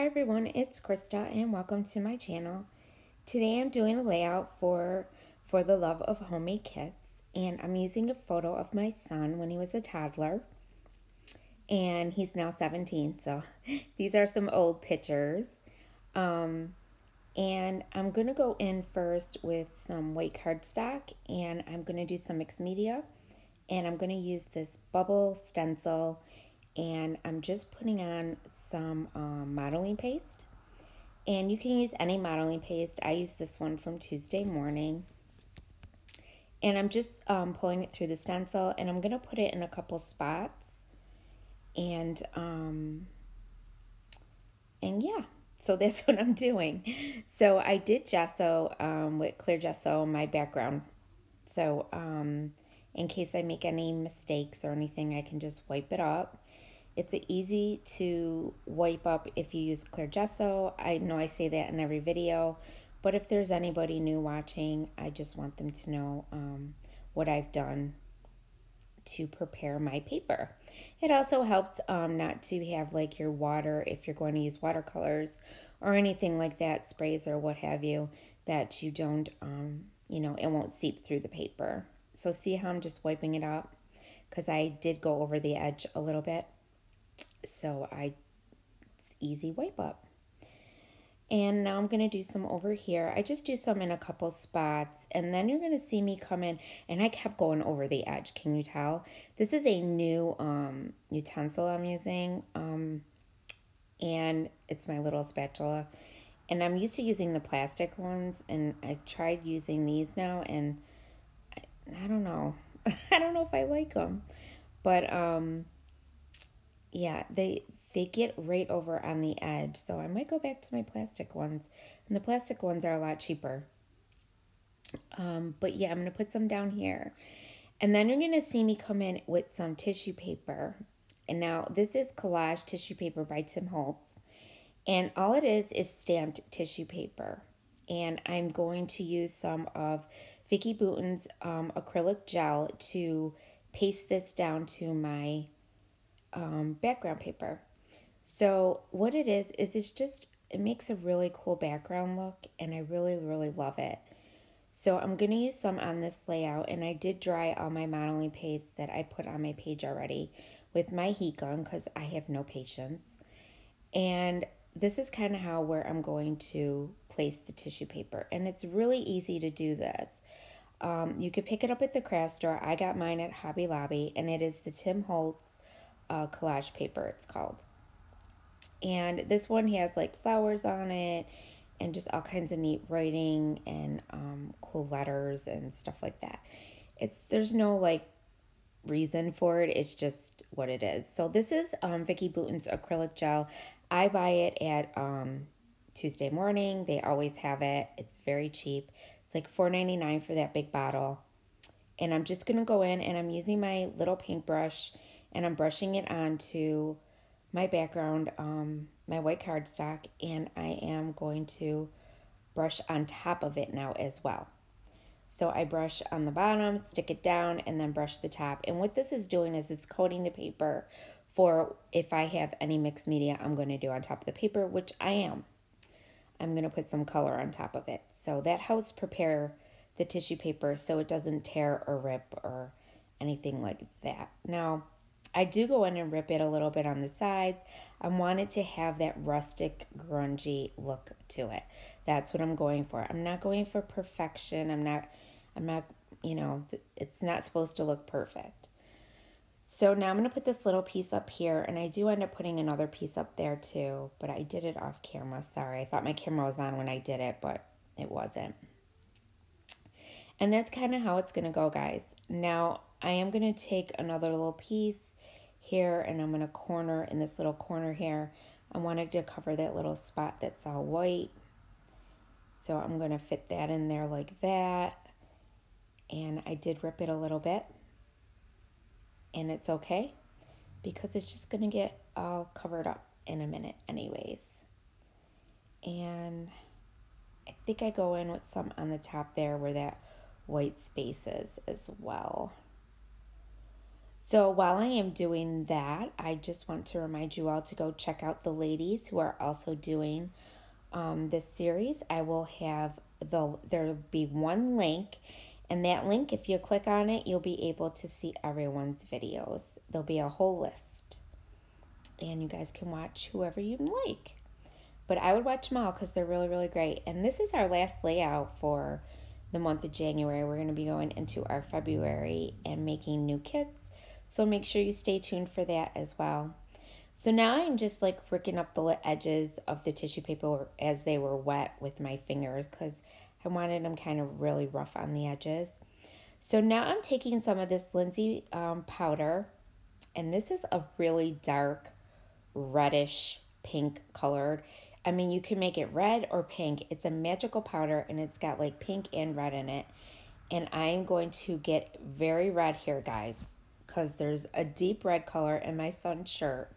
Hi everyone, it's Krista and welcome to my channel. Today I'm doing a layout for the love of homemade kits, and I'm using a photo of my son when he was a toddler, and he's now 17, so these are some old pictures. And I'm going to go in first with some white cardstock, and I'm going to do some mixed media, and I'm going to use this bubble stencil, and I'm just putting on some modeling paste. And you can use any modeling paste. I use this one from Tuesday Morning. And I'm just pulling it through the stencil, and I'm going to put it in a couple spots. And yeah, so that's what I'm doing. So I did gesso with clear gesso my background. So in case I make any mistakes or anything, I can just wipe it up. It's easy to wipe up if you use clear gesso. I know I say that in every video, but if there's anybody new watching, I just want them to know what I've done to prepare my paper. It also helps not to have like your water, if you're going to use watercolors or anything like that, sprays or what have you, that you don't, it won't seep through the paper. So see how I'm just wiping it up? Because I did go over the edge a little bit. So it's easy wipe up. And now I'm going to do some over here. I just do some in a couple spots, and then you're going to see me come in, and I kept going over the edge. Can you tell? This is a new utensil I'm using, and it's my little spatula. And I'm used to using the plastic ones, and I tried using these now, and I don't know. I don't know if I like them. But yeah, they get right over on the edge, so I might go back to my plastic ones, and the plastic ones are a lot cheaper. But yeah, I'm going to put some down here, and then you're going to see me come in with some tissue paper. And now this is collage tissue paper by Tim Holtz, and all it is stamped tissue paper. And I'm going to use some of Vicki Boutin's acrylic gel to paste this down to my background paper. So what it is it makes a really cool background look, and I really, really love it. So I'm going to use some on this layout, and I did dry all my modeling paste that I put on my page already with my heat gun because I have no patience. And this is kind of where I'm going to place the tissue paper, and it's really easy to do this. You could pick it up at the craft store. I got mine at Hobby Lobby, and it is the Tim Holtz collage paper, it's called. And this one has like flowers on it and just all kinds of neat writing and cool letters and stuff like that. There's no like reason for it. It's just what it is. So this is Vicki Boutin's acrylic gel. I buy it at Tuesday Morning. They always have it. It's very cheap. It's like $4.99 for that big bottle. And I'm just going to go in, and I'm using my little paintbrush, and I'm brushing it onto my background, my white cardstock, and I am going to brush on top of it now as well. So I brush on the bottom, stick it down, and then brush the top. And what this is doing is it's coating the paper for if I have any mixed media I'm going to do on top of the paper, which I am. I'm going to put some color on top of it. So that helps prepare the tissue paper so it doesn't tear or rip or anything like that. Now, I do go in and rip it a little bit on the sides. I want it to have that rustic, grungy look to it. That's what I'm going for. I'm not going for perfection. I'm not, it's not supposed to look perfect. So now I'm going to put this little piece up here, and I do end up putting another piece up there too, but I did it off camera. Sorry, I thought my camera was on when I did it, but it wasn't. And that's kind of how it's going to go, guys. Now, I am going to take another little piece here, and I'm going to corner in this little corner here. I wanted to cover that little spot that's all white. So I'm going to fit that in there like that. And I did rip it a little bit. And it's okay, because it's just going to get all covered up in a minute anyways. And I think I go in with some on the top there where that white space is as well. So while I am doing that, I just want to remind you all to go check out the ladies who are also doing this series. I will have there'll be one link, and that link, if you click on it, you'll be able to see everyone's videos. There'll be a whole list, and you guys can watch whoever you like. But I would watch them all because they're really, really great. And this is our last layout for the month of January. We're going to be going into our February and making new kits. So make sure you stay tuned for that as well. So now I'm just like freaking up the edges of the tissue paper as they were wet with my fingers because I wanted them kind of really rough on the edges. So now I'm taking some of this Lindsay powder, and this is a really dark reddish pink colored. I mean, you can make it red or pink. It's a magical powder, and it's got like pink and red in it. And I'm going to get very red here, guys, because there's a deep red color in my son's shirt.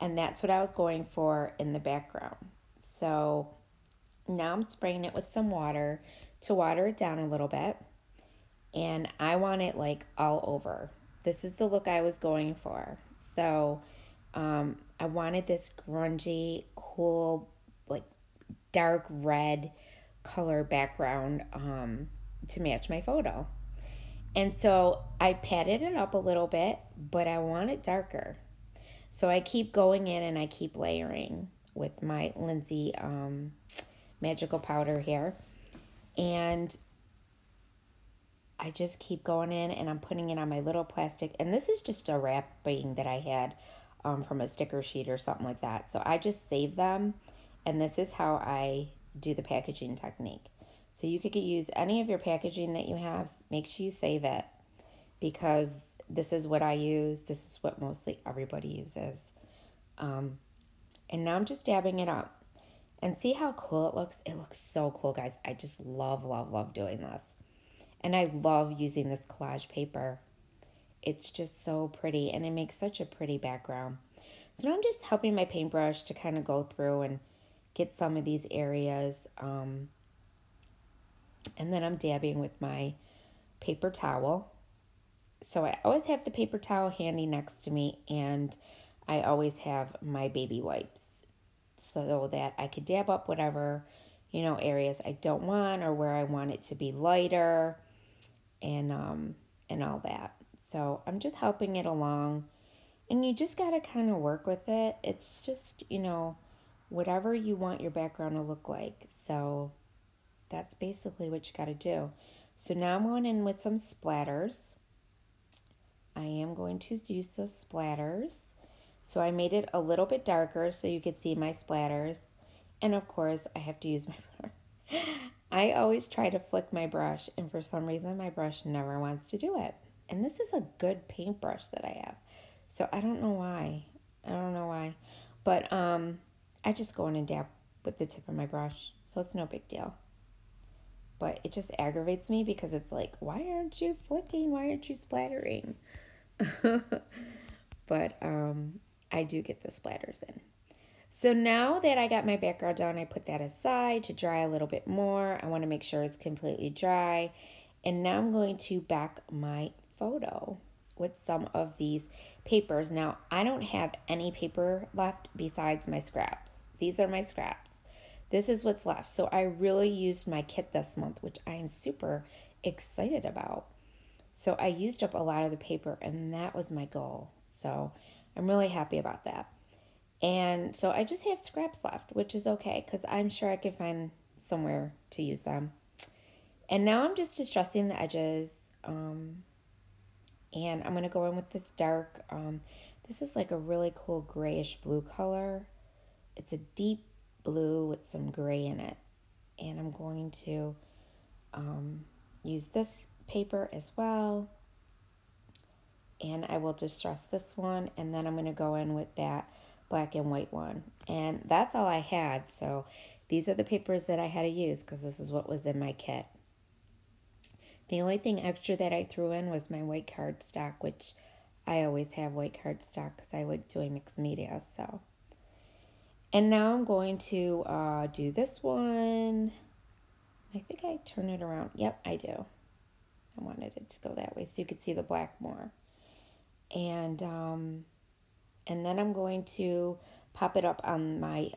And that's what I was going for in the background. So now I'm spraying it with some water to water it down a little bit. And I want it like all over. This is the look I was going for. So I wanted this grungy, cool, like dark red color background to match my photo. And so I padded it up a little bit, but I want it darker. So I keep going in and I keep layering with my Lindsay magical powder here. And I just keep going in and I'm putting it on my little plastic. And this is just a wrapping that I had from a sticker sheet or something like that. So I just save them. And this is how I do the packaging technique. So you could use any of your packaging that you have. Make sure you save it because this is what I use. This is what mostly everybody uses. And now I'm just dabbing it up. And see how cool it looks? It looks so cool, guys. I just love, love, love doing this. And I love using this collage paper. It's just so pretty, and it makes such a pretty background. So now I'm just helping my paintbrush to kind of go through and get some of these areas. And then I'm dabbing with my paper towel. So I always have the paper towel handy next to me, and I always have my baby wipes so that I could dab up whatever, areas I don't want or where I want it to be lighter and all that. So I'm just helping it along, and you just got to kind of work with it. It's just, whatever you want your background to look like. So that's basically what you got to do. So now I'm going in with some splatters. I am going to use the splatters. So I made it a little bit darker so you could see my splatters. And of course, I have to use my brush. I always try to flick my brush, and for some reason, my brush never wants to do it. And this is a good paintbrush that I have. So I don't know why. But I just go in and dab with the tip of my brush. So it's no big deal. But it just aggravates me because it's like, why aren't you flicking? Why aren't you splattering? But I do get the splatters in. So now that I got my background done, I put that aside to dry a little bit more. I want to make sure it's completely dry. And now I'm going to back my photo with some of these papers. Now, I don't have any paper left besides my scraps. These are my scraps. This is what's left. So I really used my kit this month, which I am super excited about. So I used up a lot of the paper, and that was my goal. So I'm really happy about that. And so I just have scraps left, which is okay because I'm sure I could find somewhere to use them. And now I'm just distressing the edges. And I'm going to go in with this dark, this is like a really cool grayish blue color. It's a deep blue with some gray in it. And I'm going to use this paper as well. And I will distress this one, and then I'm going to go in with that black and white one. And that's all I had. So these are the papers that I had to use because this is what was in my kit. The only thing extra that I threw in was my white cardstock, which I always have white cardstock because I like doing mixed media. So, and now I'm going to do this one. I think I turn it around. Yep, I do. I wanted it to go that way so you could see the black more. And then I'm going to pop it up on my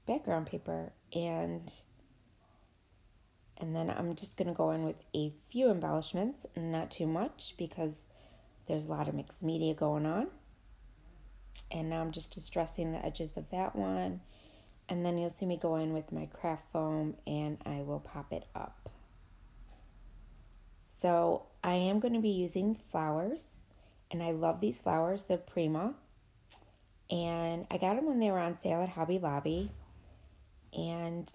background paper, and then I'm just going to go in with a few embellishments, not too much because there's a lot of mixed media going on. And now I'm just distressing the edges of that one. And then you'll see me go in with my craft foam and I will pop it up. So I am going to be using flowers, and I love these flowers. They're Prima. And I got them when they were on sale at Hobby Lobby. And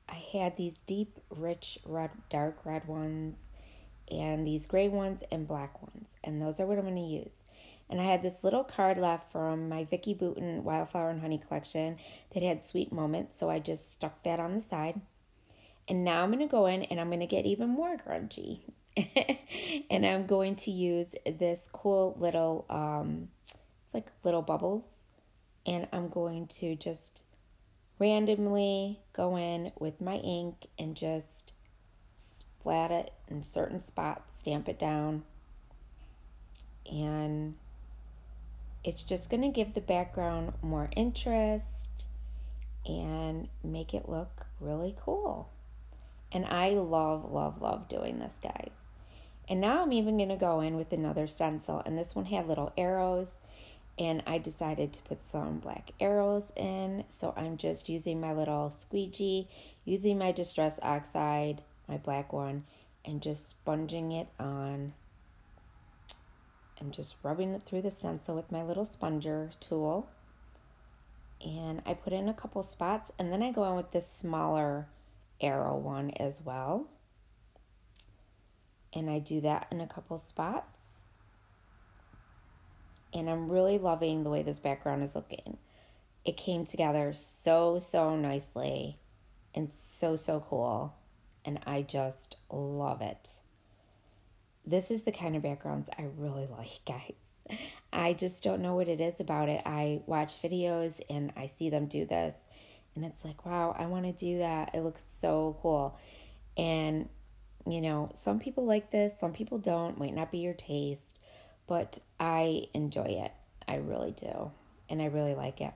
I had these deep, rich, red, dark red ones, and these gray ones and black ones. And those are what I'm going to use. And I had this little card left from my Vicky Bouton Wildflower and Honey collection that had sweet moments, so I just stuck that on the side. And now I'm going to go in and I'm going to get even more grungy. And I'm going to use this cool little, it's like little bubbles. And I'm going to just randomly go in with my ink and just splat it in certain spots, stamp it down. And it's just going to give the background more interest and make it look really cool. And I love, love, love doing this, guys. And now I'm even going to go in with another stencil. And this one had little arrows. And I decided to put some black arrows in. So I'm just using my little squeegee, using my Distress Oxide, my black one, and just sponging it on. I'm just rubbing it through the stencil with my little sponger tool. And I put in a couple spots. And then I go in with this smaller arrow one as well. And I do that in a couple spots. And I'm really loving the way this background is looking. It came together so, so nicely and so, so cool. And I just love it. This is the kind of backgrounds I really like, guys. I just don't know what it is about it. I watch videos and I see them do this. And it's like, wow, I want to do that. It looks so cool. And you know, some people like this, some people don't, might not be your taste, but I enjoy it. I really do. And I really like it.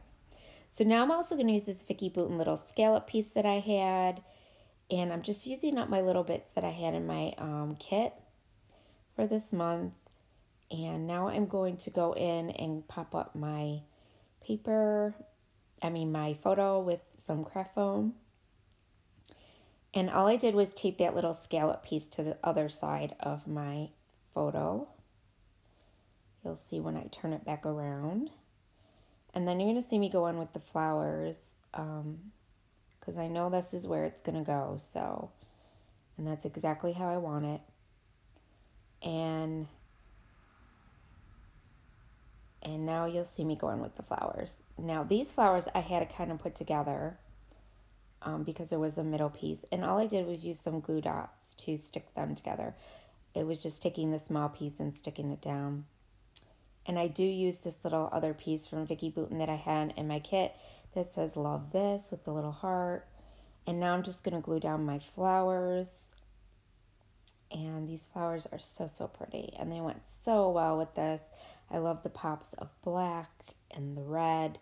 So now I'm also going to use this Vicky Bouton little scallop piece that I had. And I'm just using up my little bits that I had in my kit for this month. And now I'm going to go in and pop up my my photo with some craft foam. And all I did was tape that little scallop piece to the other side of my photo. You'll see when I turn it back around. And then you're going to see me go on with the flowers, because I know this is where it's going to go. So, and that's exactly how I want it. And now you'll see me going with the flowers. Now these flowers I had to kind of put together. Because there was a middle piece, and all I did was use some glue dots to stick them together. It was just taking the small piece and sticking it down. And I do use this little other piece from Vicky Bouton that I had in my kit that says love this with the little heart. And now I'm just going to glue down my flowers. And these flowers are so, so pretty, and they went so well with this. I love the pops of black and the red.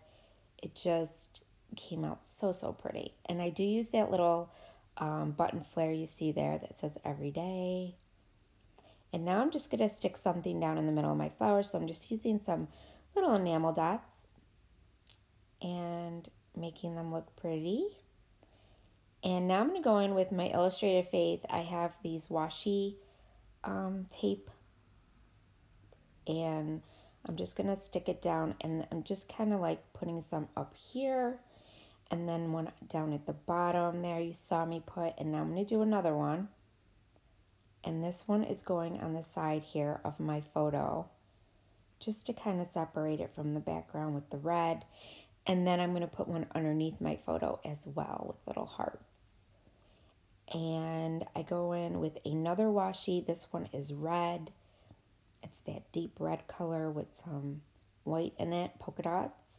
It just came out so, so pretty. And I do use that little button flare you see there that says every day. And now I'm just going to stick something down in the middle of my flowers. So I'm just using some little enamel dots and making them look pretty. And now I'm going to go in with my Illustrated Faith. I have these washi tape. And I'm just going to stick it down. And I'm just kind of like putting some up here. And then one down at the bottom there you saw me put. And now I'm going to do another one. And this one is going on the side here of my photo, just to kind of separate it from the background with the red. And then I'm going to put one underneath my photo as well with little hearts. And I go in with another washi. This one is red. It's that deep red color with some white in it, polka dots.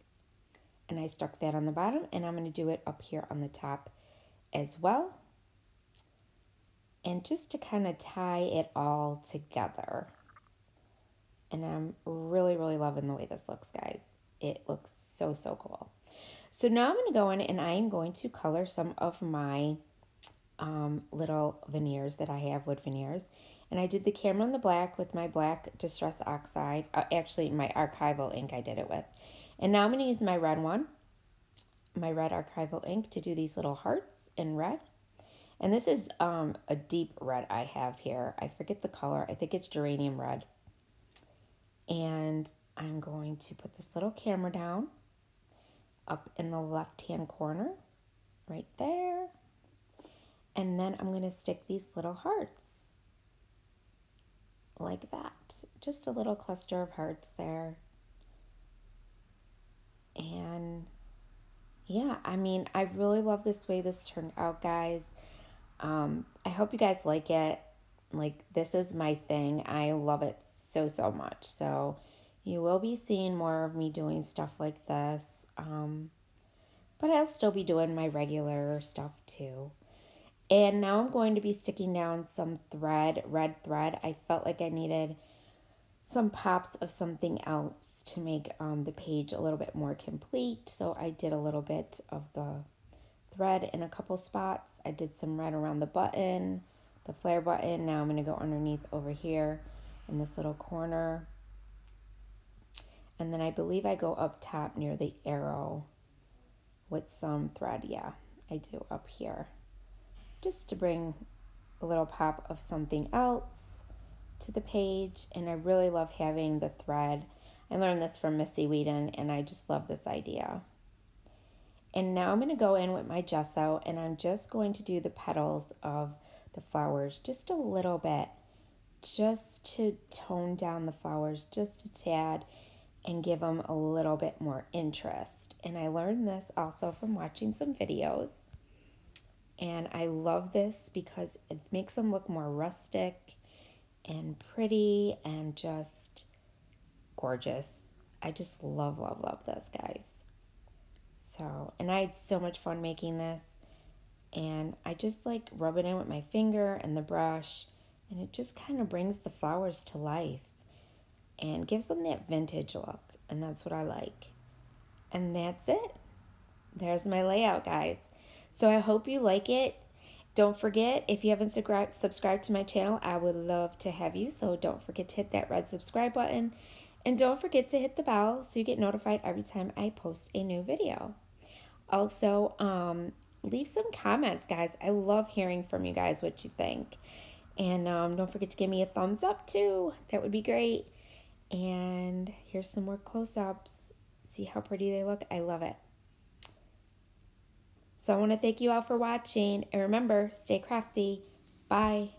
And I stuck that on the bottom, and I'm going to do it up here on the top as well. And just to kind of tie it all together. And I'm really, really loving the way this looks, guys. It looks so, so cool. So now I'm going to go in and I am going to color some of my little veneers that I have, wood veneers. And I did the camera in the black with my black Distress Oxide. Actually, my archival ink I did it with. And now I'm going to use my red one, my red archival ink, to do these little hearts in red. And this is a deep red I have here. I forget the color. I think it's geranium red. And I'm going to put this little camera down up in the left-hand corner, right there. And then I'm going to stick these little hearts like that. Just a little cluster of hearts there. And yeah, I mean, I really love this way this turned out, guys. I hope you guys like it. Like, this is my thing. I love it so, so much. So you will be seeing more of me doing stuff like this. But I'll still be doing my regular stuff too. And now I'm going to be sticking down some thread, red thread. I felt like I needed some pops of something else to make the page a little bit more complete. So I did a little bit of the thread in a couple spots. I did some red around the button, the flare button. Now I'm going to go underneath over here in this little corner. And then I believe I go up top near the arrow with some thread. Yeah, I do up here, just to bring a little pop of something else to the page. And I really love having the thread. I learned this from Missy Whedon, and I just love this idea. And now I'm going to go in with my gesso, and I'm just going to do the petals of the flowers just a little bit, just to tone down the flowers just a tad and give them a little bit more interest. And I learned this also from watching some videos. And I love this because it makes them look more rustic and pretty and just gorgeous. I just love, love, love this, guys. So, and I had so much fun making this. And I just like rub it in with my finger and the brush. And it just kind of brings the flowers to life and gives them that vintage look. And that's what I like. And that's it. There's my layout, guys. So I hope you like it. Don't forget, if you haven't subscribed to my channel, I would love to have you. So don't forget to hit that red subscribe button. And don't forget to hit the bell so you get notified every time I post a new video. Also, leave some comments, guys. I love hearing from you guys what you think. And don't forget to give me a thumbs up too. That would be great. And here's some more close-ups. See how pretty they look? I love it. So I want to thank you all for watching. And remember, stay crafty. Bye.